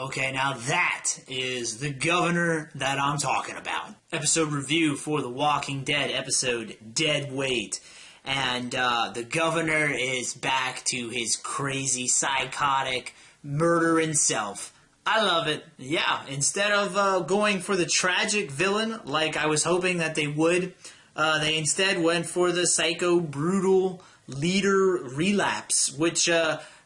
Okay, now that is the governor that I'm talking about. Episode review for The Walking Dead episode Dead Weight. And the governor is back to his crazy, psychotic, murdering self. I love it. Yeah, instead of going for the tragic villain like I was hoping that they would, they instead went for the psycho, brutal leader relapse, which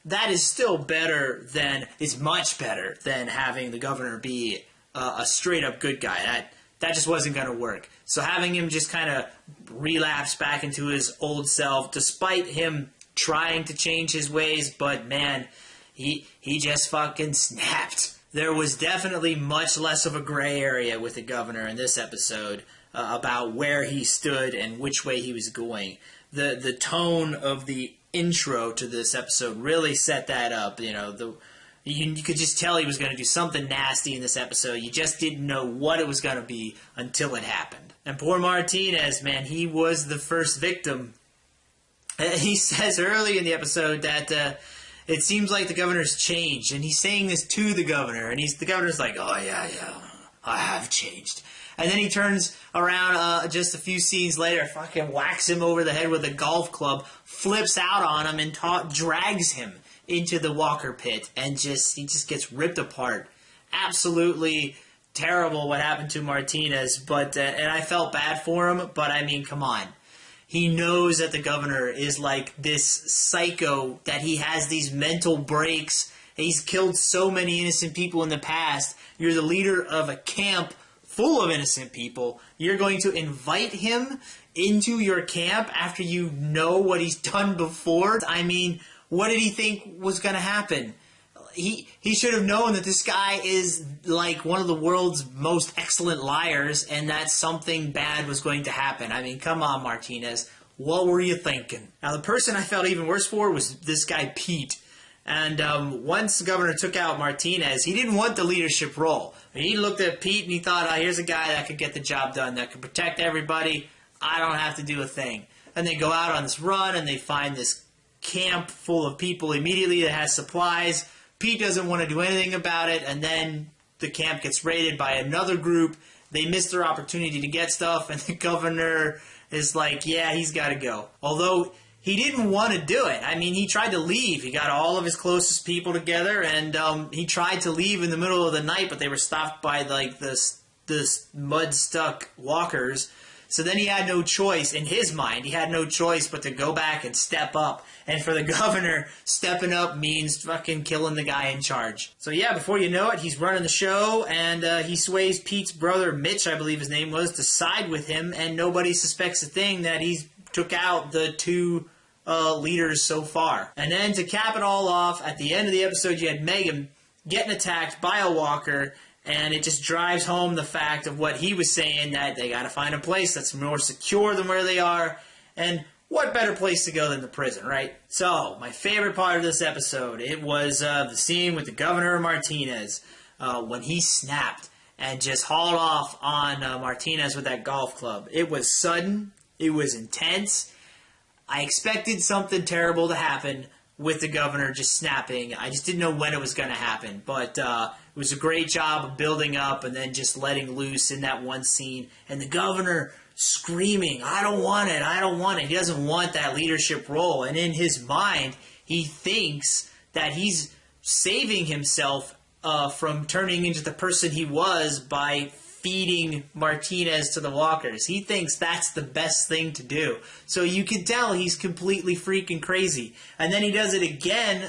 that is still better than, is much better than having the governor be a straight-up good guy. That just wasn't going to work. So having him just kind of relapse back into his old self, despite him trying to change his ways, but man, he just fucking snapped. There was definitely much less of a gray area with the governor in this episode about where he stood and which way he was going. The tone of the intro to this episode really set that up. You know, you could just tell he was going to do something nasty in this episode. You just didn't know what it was going to be until it happened. And poor Martinez, man, he was the first victim. He says early in the episode that it seems like the governor's changed, and he's saying this to the governor, and the governor's like, oh yeah, I have changed. And then he turns around just a few scenes later, fucking whacks him over the head with a golf club, flips out on him, and drags him into the Walker pit, and he just gets ripped apart. Absolutely terrible what happened to Martinez, but and I felt bad for him, but I mean, come on. He knows that the governor is like this psycho, that he has these mental breaks. He's killed so many innocent people in the past. You're the leader of a camp full of innocent people. You're going to invite him into your camp after you know what he's done before? I mean, what did he think was going to happen? He should have known that this guy is like one of the world's most excellent liars, and that something bad was going to happen. I mean, come on, Martinez. What were you thinking? Now, the person I felt even worse for was this guy, Pete. And once the governor took out Martinez, he didn't want the leadership role. He looked at Pete and he thought, oh, here's a guy that could get the job done, that could protect everybody. I don't have to do a thing. And they go out on this run and they find this camp full of people immediately that has supplies. Pete doesn't want to do anything about it, and then the camp gets raided by another group. They miss their opportunity to get stuff, and the governor is like, yeah, he's got to go. Although he didn't want to do it. I mean, he tried to leave. He got all of his closest people together, and he tried to leave in the middle of the night, but they were stopped by like this mud-stuck walkers. So then he had no choice. In his mind, he had no choice but to go back and step up. And for the governor, stepping up means fucking killing the guy in charge. So yeah, before you know it, he's running the show, and he sways Pete's brother, Mitch, I believe his name was, to side with him, and nobody suspects a thing that he's took out the two leaders so far. And then to cap it all off, at the end of the episode, you had Megan getting attacked by a walker, and it just drives home the fact of what he was saying, that they got to find a place that's more secure than where they are. And what better place to go than the prison, right? So, my favorite part of this episode, it was the scene with the governor Martinez when he snapped and just hauled off on Martinez with that golf club. It was sudden. It was intense. I expected something terrible to happen with the governor just snapping. I just didn't know when it was going to happen. But it was a great job of building up and then just letting loose in that one scene. And the governor screaming, I don't want it, I don't want it. He doesn't want that leadership role. And in his mind, he thinks that he's saving himself from turning into the person he was by feeding Martinez to the walkers. He thinks that's the best thing to do. So you can tell he's completely freaking crazy. And then he does it again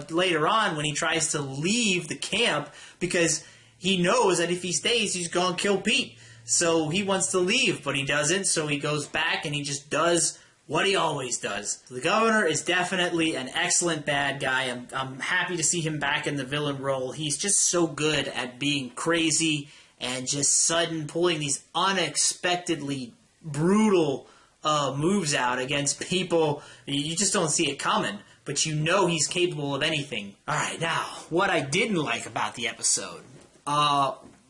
later on when he tries to leave the camp, because he knows that if he stays, he's going to kill Pete. So he wants to leave, but he doesn't. So he goes back and he just does what he always does. The governor is definitely an excellent bad guy. I'm happy to see him back in the villain role. He's just so good at being crazy and just sudden, pulling these unexpectedly brutal moves out against people. You just don't see it coming, but you know he's capable of anything. All right, now, what I didn't like about the episode.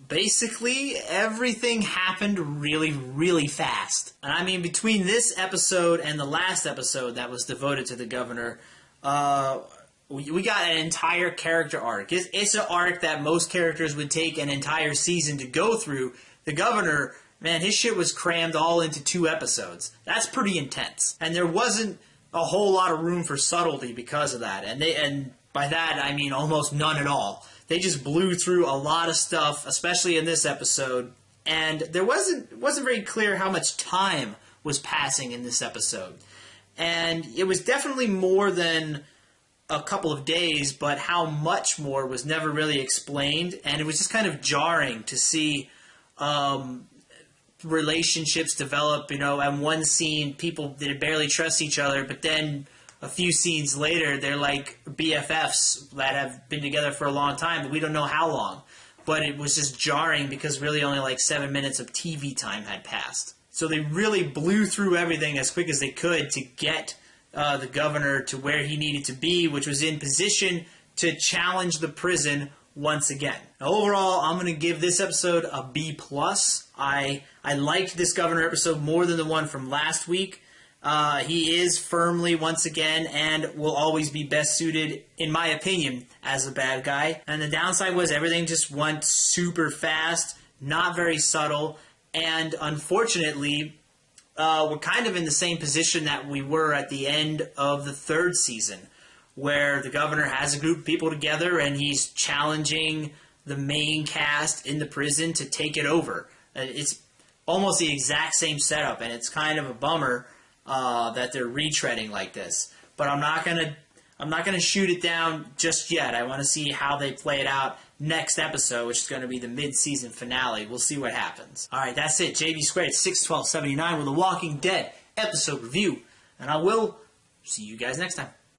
Basically, everything happened really, really fast. And I mean, between this episode and the last episode that was devoted to the governor, we got an entire character arc. It's an arc that most characters would take an entire season to go through. The Governor, man, his shit was crammed all into 2 episodes. That's pretty intense. And there wasn't a whole lot of room for subtlety because of that. And by that, I mean almost none at all. They just blew through a lot of stuff, especially in this episode. And it wasn't very clear how much time was passing in this episode. And it was definitely more than a couple of days, but how much more was never really explained. And it was just kind of jarring to see relationships develop, and one scene, people did barely trust each other, but then a few scenes later, they're like BFFs that have been together for a long time, but we don't know how long. But it was just jarring because really only like 7 minutes of TV time had passed. So they really blew through everything as quick as they could to get the Governor to where he needed to be, which was in position to challenge the prison once again. Now, overall, I'm going to give this episode a B+. I liked this Governor episode more than the one from last week. He is firmly, once again, and will always be best suited, in my opinion, as a bad guy. And the downside was everything just went super fast, not very subtle, and unfortunately, we're kind of in the same position that we were at the end of the 3rd season, where the Governor has a group of people together and he's challenging the main cast in the prison to take it over. It's almost the exact same setup, and it's kind of a bummer that they're retreading like this. But I'm not gonna shoot it down just yet. I want to see how they play it out next episode, which is going to be the mid-season finale. We'll see what happens. All right, that's it. JB Squared 61279 with The Walking Dead episode review, and I will see you guys next time.